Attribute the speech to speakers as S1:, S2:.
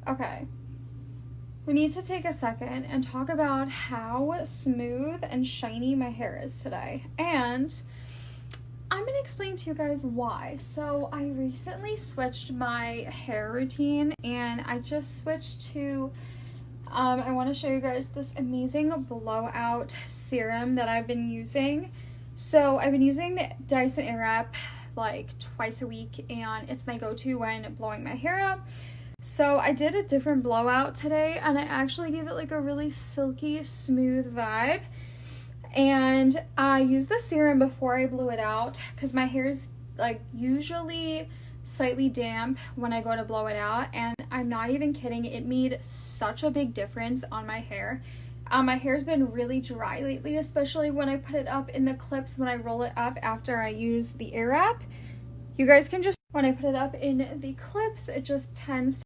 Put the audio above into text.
S1: Okay. We need to take a second and talk about how smooth and shiny my hair is today. And I'm going to explain to you guys why. So I recently switched my hair routine and I just switched to, I want to show you guys this amazing Blowout Serum that I've been using. So I've been using the Dyson Airwrap like twice a week and it's my go-to when blowing my hair up. So I did a different blowout today and I actually gave it like a really silky, smooth vibe. And I used the serum before I blew it out because my hair is like usually slightly damp when I go to blow it out, and I'm not even kidding, it made such a big difference on my hair. My hair's been really dry lately, especially when I put it up in the clips when I roll it up after I use the air wrap. You guys can just, when I put it up in the clips, it just tends